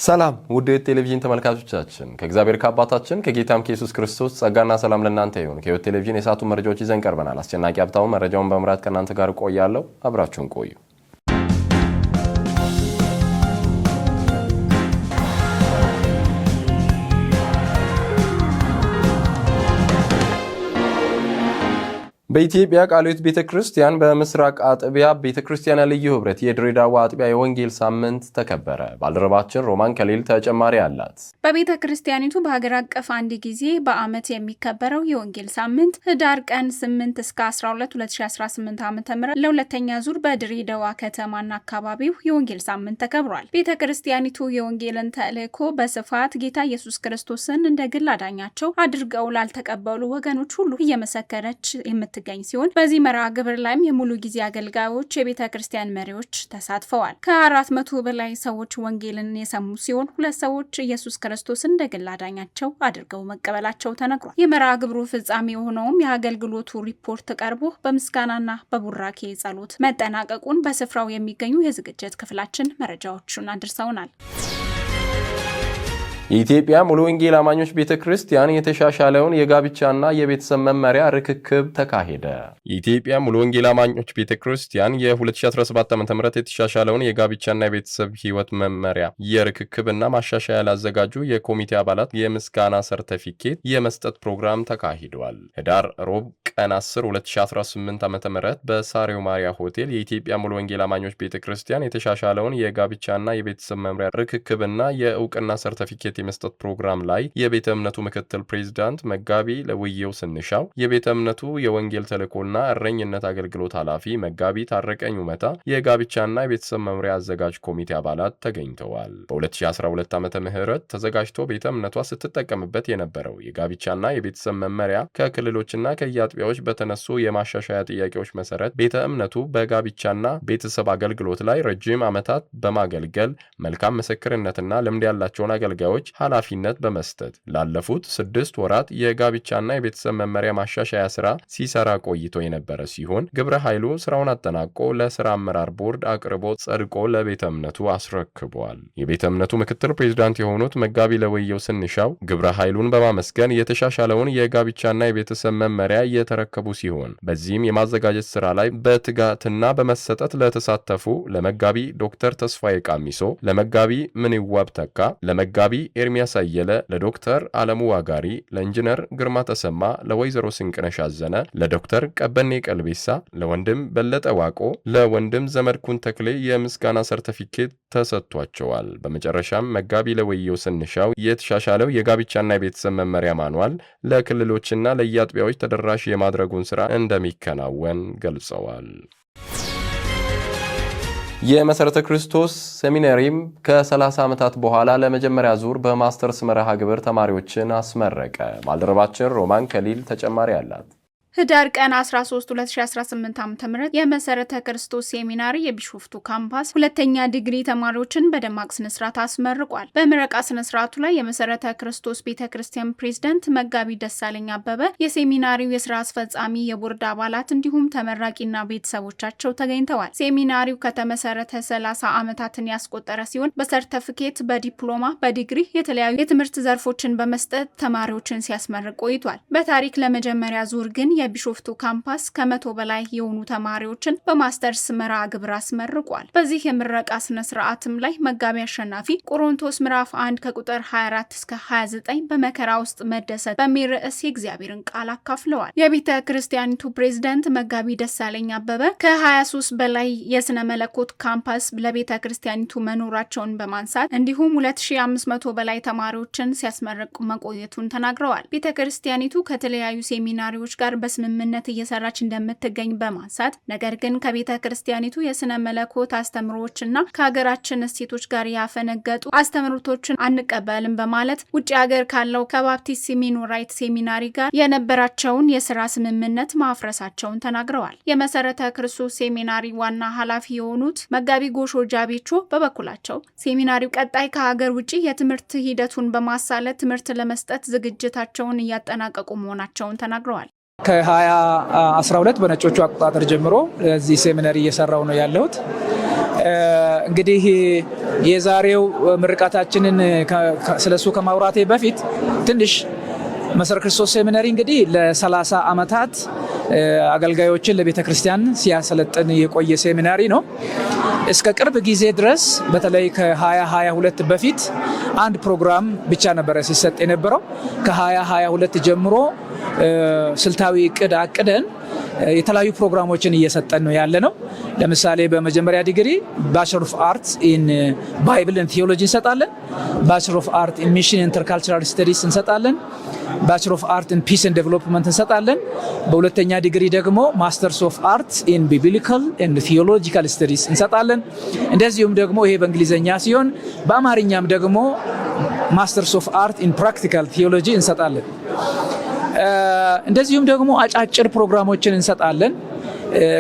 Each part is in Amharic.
ሰላም ውድ ቴሌቪዥን ተመልካቾቻችን ከእግዚአብሔር ከአባታችን ከጌታም ከኢየሱስ ክርስቶስ ጸጋና ሰላም ለእናንተ ይሁን። ከህይወት ቴሌቪዥን የሳቱ መረጃዎች ይዘን ቀርበናል። አስጨናቂ ሀብታሙ መረጃውን በመምራት ከእናንተ ጋር ቆያለሁ። አብራችሁን ቆዩ። በኢትዮጵያ ቃልዮት ቤተክርስቲያን በምስራቅ አጥቢያ ቤተክርስቲያን ልዩ ህብረት የድሬዳዋ አጥቢያ የወንጌል ሳምንት ተከበረ። ባልደረባችን ሮማን ከሌል ተጨማሪ አላት። በቤተክርስቲያኒቱ በሀገር አቀፍ አንድ ጊዜ በአመት የሚከበረው የወንጌል ሳምንት ህዳር ቀን 8 እስከ 12 2018 ዓ.ም ለሁለተኛ ዙር በድሬዳዋ ከተማና አካባቢው የወንጌል ሳምንት ተከብሯል። ቤተክርስቲያኒቱ የወንጌልን ተልእኮ በስፋት ጌታ ኢየሱስ ክርስቶስን እንደ ግል አዳኛቸው አድርገው ላልተቀበሉ ወገኖች ሁሉ እየመሰከረች የምትገኝ ሲሆን በዚህ መርሃ ግብር ላይም የሙሉ ጊዜ አገልጋዮች የቤተ ክርስቲያን መሪዎች ተሳትፈዋል። ከ400 በላይ ሰዎች ወንጌልን የሰሙ ሲሆን 2 ሰዎች ኢየሱስ ክርስቶስን እንደ ግል አዳኛቸው አድርገው መቀበላቸው ተነግሯል። የመርሃ ግብሩ ፍጻሜ የሆነውም የአገልግሎቱ ሪፖርት ቀርቦ በምስጋናና በቡራኬ ጸሎት መጠናቀቁን በስፍራው የሚገኙ የዝግጅት ክፍላችን መረጃዎቹን አድርሰውናል። የኢትዮጵያ ሙሉ ወንጌል አማኞች ቤተክርስቲያን የተሻሻለውን የጋብቻና የቤተሰብ መመሪያ ርክክብ ተካሄደ። የኢትዮጵያ ሙሉ ወንጌል አማኞች ቤተክርስቲያን የ2017 ዓ.ም የተሻሻለውን የጋብቻና የቤተሰብ ህይወት መመሪያ የርክክብና ማሻሻያ ላዘጋጁ የኮሚቴ አባላት የምስጋና ሰርቲፊኬት የመስጠት ፕሮግራም ተካሂዷል። ህዳር ሮብ ቀን 10 2018 ዓ.ም በሳሪው ማሪያ ሆቴል የኢትዮጵያ ሙሉ ወንጌል አማኞች ቤተክርስቲያን የተሻሻለውን የጋብቻና የቤተሰብ መመሪያ ርክክብና የእውቅና ሰርቲፊኬት የመስጠት ፕሮግራም ላይ የቤተ እምነቱ ምክትል ፕሬዝዳንት መጋቢ ለውየው ስንሻው፣ የቤተ እምነቱ የወንጌል ተልእኮና እረኝነት አገልግሎት ኃላፊ መጋቢ ታረቀኝ ውመታ፣ የጋብቻና የቤተሰብ መምሪያ አዘጋጅ ኮሚቴ አባላት ተገኝተዋል። በ2012 ዓመተ ምህረት ተዘጋጅቶ ቤተ እምነቷ ስትጠቀምበት የነበረው የጋብቻና የቤተሰብ መመሪያ ከክልሎችና ከየአጥቢያዎች በተነሱ የማሻሻያ ጥያቄዎች መሰረት ቤተ እምነቱ በጋብቻና ቤተሰብ አገልግሎት ላይ ረጅም ዓመታት በማገልገል መልካም ምስክርነትና ልምድ ያላቸውን አገልጋዮች ኃላፊነት በመስጠት ላለፉት 6 ወራት የጋብቻና የቤተሰብ መመሪያ ማሻሻያ ስራ ሲሰራ ቆይቶ የነበረ ሲሆን ግብረ ኃይሉ ስራውን አጠናቆ ለስራ አመራር ቦርድ አቅርቦ ጸድቆ ለቤተ እምነቱ አስረክቧል። የቤተ እምነቱ ምክትል ፕሬዝዳንት የሆኑት መጋቢ ለውየው ስንሻው ግብረ ኃይሉን በማመስገን የተሻሻለውን የጋብቻና የቤተሰብ መመሪያ የተረከቡ ሲሆን በዚህም የማዘጋጀት ስራ ላይ በትጋትና በመሰጠት ለተሳተፉ ለመጋቢ ዶክተር ተስፋዬ ቃሚሶ፣ ለመጋቢ ምንይዋብ ተካ፣ ለመጋቢ ኤርሚያስ አየለ፣ ለዶክተር አለሙ ዋጋሪ፣ ለኢንጂነር ግርማ ተሰማ፣ ለወይዘሮ ስንቅነሽ አዘነ፣ ለዶክተር ቀበኔ ቀልቤሳ፣ ለወንድም በለጠ ዋቆ፣ ለወንድም ዘመድኩን ተክሌ የምስጋና ሰርቲፊኬት ተሰጥቷቸዋል። በመጨረሻም መጋቢ ለውየው ስንሻው የተሻሻለው የጋብቻና የቤተሰብ መመሪያ ማንዋል ለክልሎችና ለየአጥቢያዎች ተደራሽ የማድረጉን ስራ እንደሚከናወን ገልጸዋል። የመሰረተ ክርስቶስ ሴሚናሪም ከ30 ዓመታት በኋላ ለመጀመሪያ ዙር በማስተርስ መርሃ ግብር ተማሪዎችን አስመረቀ። ባልደረባችን ሮማን ከሊል ተጨማሪ አላት። ህዳር ቀን 13 2018 ዓ.ም የመሰረተ ክርስቶስ ሴሚናሪ የቢሾፍቱ ካምፓስ ሁለተኛ ዲግሪ ተማሪዎችን በደማቅ ስነ ስርዓት አስመርቋል። በምረቃ ስነ ስርዓቱ ላይ የመሰረተ ክርስቶስ ቤተክርስቲያን ፕሬዝዳንት መጋቢ ደሳለኝ አበበ፣ የሴሚናሪው የስራ አስፈጻሚ የቦርድ አባላት እንዲሁም ተመራቂና ቤተሰቦቻቸው ተገኝተዋል። ሴሚናሪው ከተመሰረተ 30 ዓመታትን ያስቆጠረ ሲሆን በሰርቲፊኬት፣ በዲፕሎማ፣ በዲግሪ የተለያዩ የትምህርት ዘርፎችን በመስጠት ተማሪዎችን ሲያስመርቅ ቆይቷል። በታሪክ ለመጀመሪያ ዙር ግን የቢሾፍቱ ካምፓስ ከ100 በላይ የሆኑ ተማሪዎችን በማስተርስ መርሃ ግብር አስመርቋል። በዚህ የምረቃ ስነ ስርዓትም ላይ መጋቢ አሸናፊ ቆሮንቶስ ምዕራፍ 1 ከቁጥር 24 እስከ 29 በመከራ ውስጥ መደሰት በሚል ርዕስ የእግዚአብሔርን ቃል አካፍለዋል። የቤተ ክርስቲያኒቱ ፕሬዝዳንት መጋቢ ደሳለኝ አበበ ከ23 በላይ የስነ መለኮት ካምፓስ ለቤተ ክርስቲያኒቱ መኖራቸውን በማንሳት እንዲሁም 2500 በላይ ተማሪዎችን ሲያስመርቅ መቆየቱን ተናግረዋል። ቤተ ክርስቲያኒቱ ከተለያዩ ሴሚናሪዎች ጋር በስምምነት እየሰራች እንደምትገኝ በማንሳት ነገር ግን ከቤተ ክርስቲያኒቱ የስነ መለኮት አስተምሮዎችና ከሀገራችን እሴቶች ጋር ያፈነገጡ አስተምሮቶችን አንቀበልም በማለት ውጭ ሀገር ካለው ከባፕቲስት ሚኖራይት ሴሚናሪ ጋር የነበራቸውን የስራ ስምምነት ማፍረሳቸውን ተናግረዋል። የመሰረተ ክርስቶስ ሴሚናሪ ዋና ኃላፊ የሆኑት መጋቢ ጎሾ ጃቤቾ በበኩላቸው ሴሚናሪው ቀጣይ ከሀገር ውጭ የትምህርት ሂደቱን በማሳለት ትምህርት ለመስጠት ዝግጅታቸውን እያጠናቀቁ መሆናቸውን ተናግረዋል። ከ2012 በነጮቹ አቆጣጠር ጀምሮ እዚህ ሴሚናሪ እየሰራው ነው ያለሁት። እንግዲህ የዛሬው ምርቃታችንን ስለሱ ከማውራቴ በፊት ትንሽ መሰረተ ክርስቶስ ሴሚናሪ እንግዲህ ለ30 ዓመታት አገልጋዮችን ለቤተ ክርስቲያን ሲያሰለጥን የቆየ ሴሚናሪ ነው። እስከ ቅርብ ጊዜ ድረስ በተለይ ከ2022 በፊት አንድ ፕሮግራም ብቻ ነበረ ሲሰጥ የነበረው። ከ2022 ጀምሮ ስልታዊ እቅድ አቅደን የተለያዩ ፕሮግራሞችን እየሰጠን ነው ያለ ነው። ለምሳሌ በመጀመሪያ ዲግሪ ባችለር ኦፍ አርትስ ኢን ባይብል ኤንድ ቲዮሎጂ እንሰጣለን። ባችለር ኦፍ አርት ኢን ሚሽን ኢንተርካልቸራል ስተዲስ እንሰጣለን። ባችለር ኦፍ አርት ኢን ፒስ ኤንድ ዴቨሎፕመንት እንሰጣለን። በሁለተኛ ዲግሪ ደግሞ ማስተርስ ኦፍ አርት ኢን ቢብሊካል ኤንድ ቲዮሎጂካል ስተዲስ እንሰጣለን። እንደዚሁም ደግሞ ይሄ በእንግሊዝኛ ሲሆን በአማርኛም ደግሞ ማስተርስ ኦፍ አርት ኢን ፕራክቲካል ቲዮሎጂ እንሰጣለን። እንደዚሁም ደግሞ አጫጭር ፕሮግራሞችን እንሰጣለን።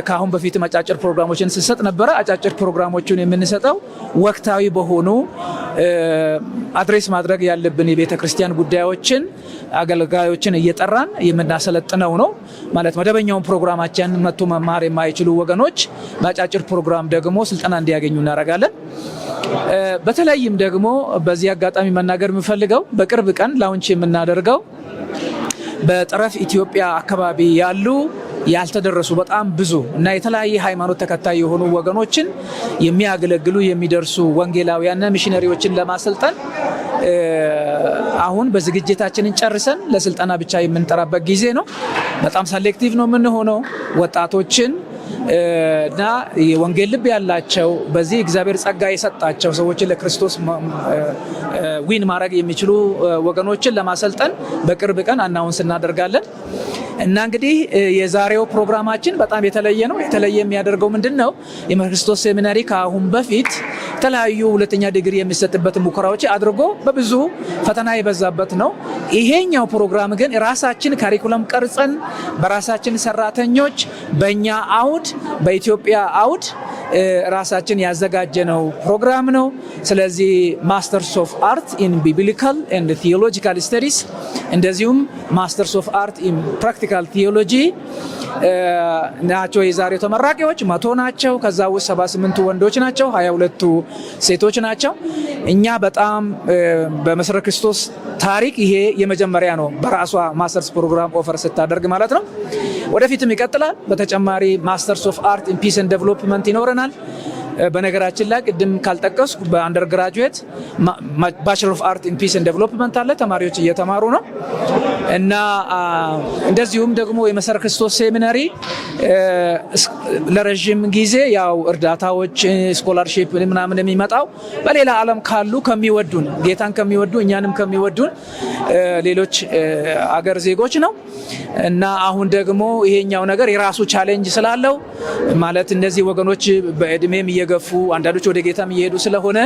ከአሁን በፊት አጫጭር ፕሮግራሞችን ስንሰጥ ነበረ። አጫጭር ፕሮግራሞችን የምንሰጠው ወቅታዊ በሆኑ አድሬስ ማድረግ ያለብን የቤተ ክርስቲያን ጉዳዮችን አገልጋዮችን እየጠራን የምናሰለጥነው ነው። ማለት መደበኛውን ፕሮግራማችን መጥቶ መማር የማይችሉ ወገኖች በአጫጭር ፕሮግራም ደግሞ ስልጠና እንዲያገኙ እናደርጋለን። በተለይም ደግሞ በዚህ አጋጣሚ መናገር የምፈልገው በቅርብ ቀን ላውንች የምናደርገው በጠረፍ ኢትዮጵያ አካባቢ ያሉ ያልተደረሱ በጣም ብዙ እና የተለያየ ሃይማኖት ተከታይ የሆኑ ወገኖችን የሚያገለግሉ የሚደርሱ ወንጌላውያንና ሚሽነሪዎችን ለማሰልጠን አሁን በዝግጅታችንን ጨርሰን ለስልጠና ብቻ የምንጠራበት ጊዜ ነው። በጣም ሴሌክቲቭ ነው የምንሆነው። ወጣቶችን እና የወንጌል ልብ ያላቸው በዚህ እግዚአብሔር ጸጋ የሰጣቸው ሰዎችን ለክርስቶስ ዊን ማድረግ የሚችሉ ወገኖችን ለማሰልጠን በቅርብ ቀን አናውንስ እናደርጋለን። እና እንግዲህ የዛሬው ፕሮግራማችን በጣም የተለየ ነው። የተለየ የሚያደርገው ምንድነው? የመሰረተ ክርስቶስ ሴሚናሪ ከአሁን በፊት የተለያዩ ሁለተኛ ዲግሪ የሚሰጥበት ሙከራዎች አድርጎ በብዙ ፈተና የበዛበት ነው። ይሄኛው ፕሮግራም ግን ራሳችን ካሪኩለም ቀርጸን በራሳችን ሰራተኞች በእኛ አውድ በኢትዮጵያ አውድ ራሳችን ያዘጋጀነው ፕሮግራም ነው። ስለዚህ ማስተርስ ኦፍ አርት ኢን ቢብሊካል ኤንድ ቲዮሎጂካል ስተዲስ እንደዚሁም ማስተርስ ኦፍ አርት ኢን ፕራክቲካል ቲዮሎጂ ናቸው የዛሬው ተመራቂዎች። 100 ናቸው። ከዛ ውስጥ 78 ወንዶች ናቸው፣ 22ቱ ሴቶች ናቸው። እኛ በጣም በመሰረተ ክርስቶስ ታሪክ ይሄ የመጀመሪያ ነው፣ በራሷ ማስተርስ ፕሮግራም ኦፈር ስታደርግ ማለት ነው። ወደፊትም ይቀጥላል። በተጨማሪ ማስተርስ ኦፍ አርት ኢን ፒስ ኤንድ ዴቨሎፕመንት ይኖረናል። በነገራችን ላይ ቅድም ካልጠቀስኩ በአንደር ግራጁዌት ባችለር ኦፍ አርት ኢን ፒስ ኤንድ ዴቨሎፕመንት አለ፣ ተማሪዎች እየተማሩ ነው። እና እንደዚሁም ደግሞ የመሰረተ ክርስቶስ ሴሚናሪ ለረጅም ጊዜ ያው እርዳታዎች ስኮላርሺፕ ምናምን የሚመጣው በሌላ ዓለም ካሉ ከሚወዱን ጌታን ከሚወዱ እኛንም ከሚወዱን ሌሎች አገር ዜጎች ነው። እና አሁን ደግሞ ይሄኛው ነገር የራሱ ቻሌንጅ ስላለው ማለት እነዚህ ወገኖች በእድሜም እየገፉ አንዳንዶች ወደ ጌታም እየሄዱ ስለሆነ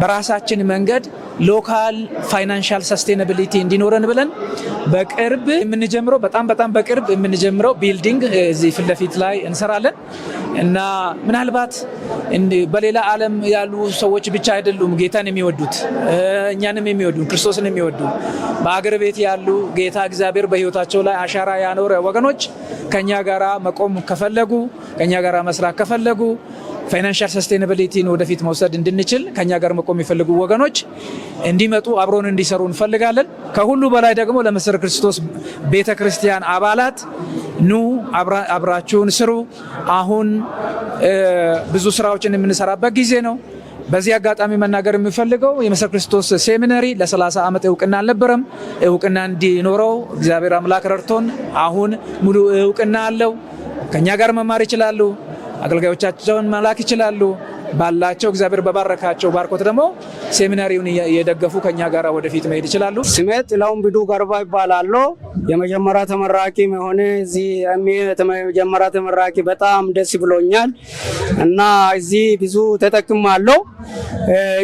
በራሳችን መንገድ ሎካል ፋይናንሻል ሰስቴናቢሊቲ እንዲኖረን ብለን በቅርብ የምንጀምረው በጣም በቅርብ የምንጀምረው ቢልዲንግ እዚህ ፊት ለፊት ላይ እንሰራለን። እና ምናልባት በሌላ ዓለም ያሉ ሰዎች ብቻ አይደሉም ጌታን የሚወዱት እኛንም የሚወዱን ክርስቶስን የሚወዱ በአገር ቤት ያሉ ጌታ እግዚአብሔር በሕይወታቸው ላይ አሻራ ያኖረ ወገኖች ከኛ ጋራ መቆም ከፈለጉ ከኛ ጋራ መስራት ከፈለጉ ፋይናንሻል ሰስቴናቢሊቲን ወደፊት መውሰድ እንድንችል ከኛ ጋር መቆም የሚፈልጉ ወገኖች እንዲመጡ አብሮን እንዲሰሩ እንፈልጋለን። ከሁሉ በላይ ደግሞ ለመሰረተ ክርስቶስ ቤተክርስቲያን አባላት ኑ አብራችሁን ስሩ። አሁን ብዙ ስራዎችን የምንሰራበት ጊዜ ነው። በዚህ አጋጣሚ መናገር የሚፈልገው የመሰረተ ክርስቶስ ሴሚናሪ ለ30 ዓመት እውቅና አልነበረም። እውቅና እንዲኖረው እግዚአብሔር አምላክ ረድቶን አሁን ሙሉ እውቅና አለው። ከኛ ጋር መማር ይችላሉ። አገልጋዮቻቸውን መላክ ይችላሉ። ባላቸው እግዚአብሔር በባረካቸው ባርኮት ደግሞ ሴሚናሪውን የደገፉ ከኛ ጋር ወደፊት መሄድ ይችላሉ። ስሜ ጥላሁን ቢዱ ገርባ ይባላል። የመጀመሪያ ተመራቂ መሆኔ እዚህ የመጀመሪያ ተመራቂ በጣም ደስ ብሎኛል እና እዚህ ብዙ ተጠቅማለሁ።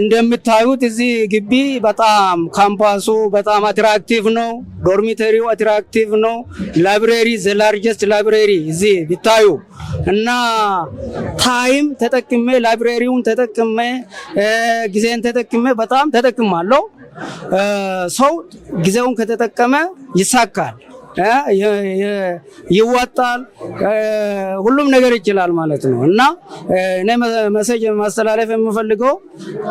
እንደምታዩት እዚህ ግቢ በጣም ካምፓሱ በጣም አትራክቲቭ ነው። ዶርሚተሪው አትራክቲቭ ነው። ላይብሬሪ ዘ ላርጀስት ላይብሬሪ እዚህ ቢታዩ እና ታይም ተጠቅሜ ላይብሬሪውን ተጠቅሜ ጊዜን ተጠቅሜ በጣም ተጠቅማለሁ። ሰው ጊዜውን ከተጠቀመ ይሳካል። ይወጣል፣ ሁሉም ነገር ይችላል ማለት ነው። እና እኔ መሰጅ ማስተላለፍ የምፈልገው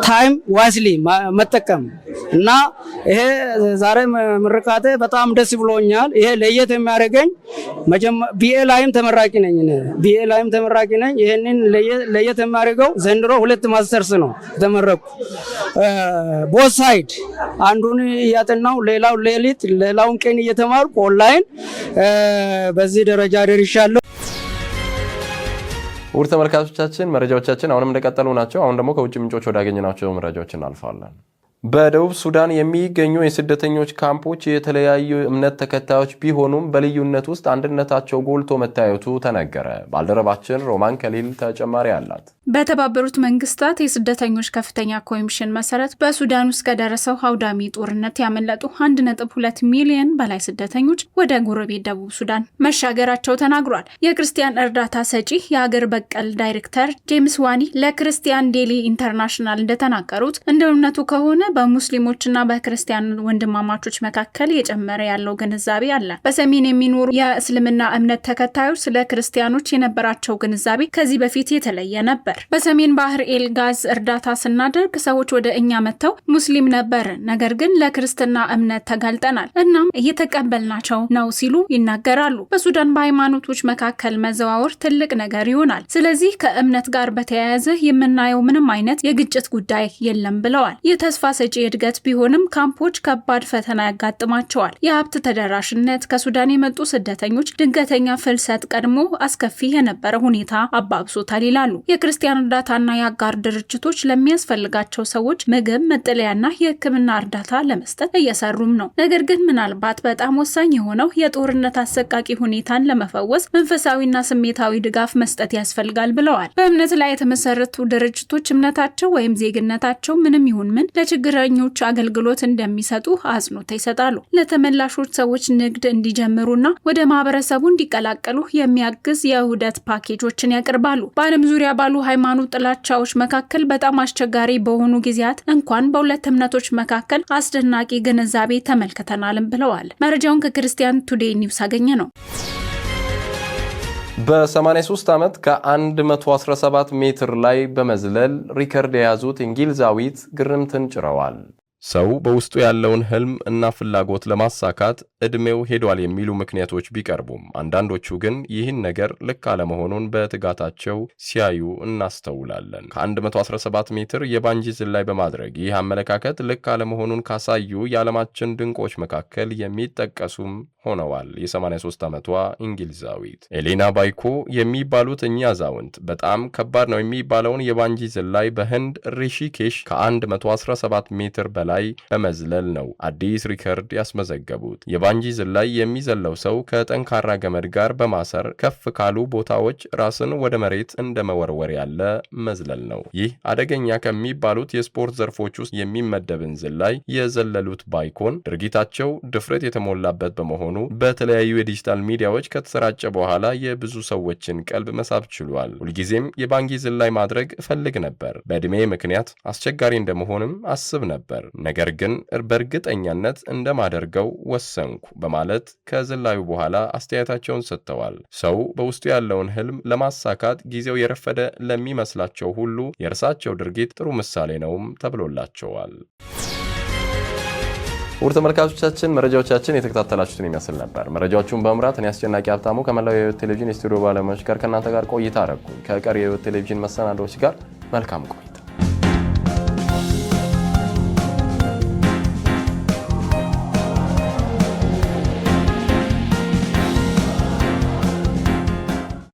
ታይም ዋይስሊ መጠቀም እና ይሄ ዛሬ ምርቃቴ በጣም ደስ ብሎኛል። ይሄ ለየት የሚያደርገኝ ቢኤ ላይም ተመራቂ ነኝ። ይሄንን ለየት የሚያደርገው ዘንድሮ 2 ማስተርስ ነው ተመረቁ። ቦት ሳይድ አንዱን እያጠናው ሌላው ሌሊት ሌላውን ቀን እየተማርኩ ኦንላይን በዚህ ደረጃ ደርሻለሁ። ውድ ተመልካቾቻችን መረጃዎቻችን አሁንም እንደቀጠሉ ናቸው። አሁን ደግሞ ከውጭ ምንጮች ወዳገኘናቸው መረጃዎች እናልፋለን። በደቡብ ሱዳን የሚገኙ የስደተኞች ካምፖች የተለያዩ እምነት ተከታዮች ቢሆኑም በልዩነት ውስጥ አንድነታቸው ጎልቶ መታየቱ ተነገረ። ባልደረባችን ሮማን ከሊል ተጨማሪ አላት። በተባበሩት መንግስታት የስደተኞች ከፍተኛ ኮሚሽን መሰረት በሱዳን ውስጥ ከደረሰው አውዳሚ ጦርነት ያመለጡ 1.2 ሚሊዮን በላይ ስደተኞች ወደ ጎረቤት ደቡብ ሱዳን መሻገራቸው ተናግሯል። የክርስቲያን እርዳታ ሰጪ የሀገር በቀል ዳይሬክተር ጄምስ ዋኒ ለክርስቲያን ዴሊ ኢንተርናሽናል እንደተናገሩት እንደ እውነቱ ከሆነ በሙስሊሞችና በክርስቲያን ወንድማማቾች መካከል የጨመረ ያለው ግንዛቤ አለ። በሰሜን የሚኖሩ የእስልምና እምነት ተከታዮች ስለ ክርስቲያኖች የነበራቸው ግንዛቤ ከዚህ በፊት የተለየ ነበር። በሰሜን ባህር ኤል ጋዝ እርዳታ ስናደርግ ሰዎች ወደ እኛ መጥተው ሙስሊም ነበር፣ ነገር ግን ለክርስትና እምነት ተጋልጠናል፣ እናም እየተቀበልናቸው ነው ሲሉ ይናገራሉ። በሱዳን በሃይማኖቶች መካከል መዘዋወር ትልቅ ነገር ይሆናል። ስለዚህ ከእምነት ጋር በተያያዘ የምናየው ምንም አይነት የግጭት ጉዳይ የለም ብለዋል። የተስፋ ሰጪ እድገት ቢሆንም ካምፖች ከባድ ፈተና ያጋጥማቸዋል። የሀብት ተደራሽነት ከሱዳን የመጡ ስደተኞች ድንገተኛ ፍልሰት ቀድሞ አስከፊ የነበረ ሁኔታ አባብሶታል ይላሉ። የክርስቲያን እርዳታና የአጋር ድርጅቶች ለሚያስፈልጋቸው ሰዎች ምግብ፣ መጠለያና የሕክምና እርዳታ ለመስጠት እየሰሩም ነው። ነገር ግን ምናልባት በጣም ወሳኝ የሆነው የጦርነት አሰቃቂ ሁኔታን ለመፈወስ መንፈሳዊና ስሜታዊ ድጋፍ መስጠት ያስፈልጋል ብለዋል። በእምነት ላይ የተመሰረቱ ድርጅቶች እምነታቸው ወይም ዜግነታቸው ምንም ይሁን ምን ለችግረኞች አገልግሎት እንደሚሰጡ አጽንኦት ይሰጣሉ። ለተመላሾች ሰዎች ንግድ እንዲጀምሩና ወደ ማህበረሰቡ እንዲቀላቀሉ የሚያግዝ የውህደት ፓኬጆችን ያቀርባሉ። በዓለም ዙሪያ ባሉ ሃይማኖት ጥላቻዎች መካከል በጣም አስቸጋሪ በሆኑ ጊዜያት እንኳን በሁለት እምነቶች መካከል አስደናቂ ግንዛቤ ተመልክተናልም ብለዋል። መረጃውን ከክርስቲያን ቱዴይ ኒውስ አገኘ ነው። በ83 ዓመት ከ117 ሜትር ላይ በመዝለል ሪከርድ የያዙት እንግሊዛዊት ግርምትን ጭረዋል። ሰው በውስጡ ያለውን ህልም እና ፍላጎት ለማሳካት እድሜው ሄዷል የሚሉ ምክንያቶች ቢቀርቡም አንዳንዶቹ ግን ይህን ነገር ልክ አለመሆኑን በትጋታቸው ሲያዩ እናስተውላለን። ከ117 ሜትር የባንጂ ዝላይ በማድረግ ይህ አመለካከት ልክ አለመሆኑን ካሳዩ የዓለማችን ድንቆች መካከል የሚጠቀሱም ሆነዋል። የ83 ዓመቷ እንግሊዛዊት ኤሌና ባይኮ የሚባሉት እኚህ አዛውንት በጣም ከባድ ነው የሚባለውን የባንጂ ዝላይ በህንድ ሪሺኬሽ ከ117 ሜትር በላይ በመዝለል ነው አዲስ ሪከርድ ያስመዘገቡት። የባንጂ ዝላይ የሚዘለው ሰው ከጠንካራ ገመድ ጋር በማሰር ከፍ ካሉ ቦታዎች ራስን ወደ መሬት እንደ መወርወር ያለ መዝለል ነው። ይህ አደገኛ ከሚባሉት የስፖርት ዘርፎች ውስጥ የሚመደብን ዝላይ የዘለሉት ባይኮን ድርጊታቸው ድፍረት የተሞላበት በመሆኑ በተለያዩ የዲጂታል ሚዲያዎች ከተሰራጨ በኋላ የብዙ ሰዎችን ቀልብ መሳብ ችሏል። ሁልጊዜም የባንጂ ዝላይ ማድረግ እፈልግ ነበር። በዕድሜ ምክንያት አስቸጋሪ እንደመሆንም አስብ ነበር። ነገር ግን በእርግጠኛነት እንደማደርገው ወሰንኩ በማለት ከዝላዩ በኋላ አስተያየታቸውን ሰጥተዋል። ሰው በውስጡ ያለውን ህልም ለማሳካት ጊዜው የረፈደ ለሚመስላቸው ሁሉ የእርሳቸው ድርጊት ጥሩ ምሳሌ ነውም ተብሎላቸዋል። ውድ ተመልካቾቻችን መረጃዎቻችን የተከታተላችሁትን ይመስል ነበር። መረጃዎቹን በመምራት እኔ አስጨናቂ ሀብታሙ ከመላው የህይወት ቴሌቪዥን የስቱዲዮ ባለሙያዎች ጋር ከእናንተ ጋር ቆይታ አደረኩኝ። ከቀሪ የህይወት ቴሌቪዥን መሰናዶዎች ጋር መልካም ቆይታ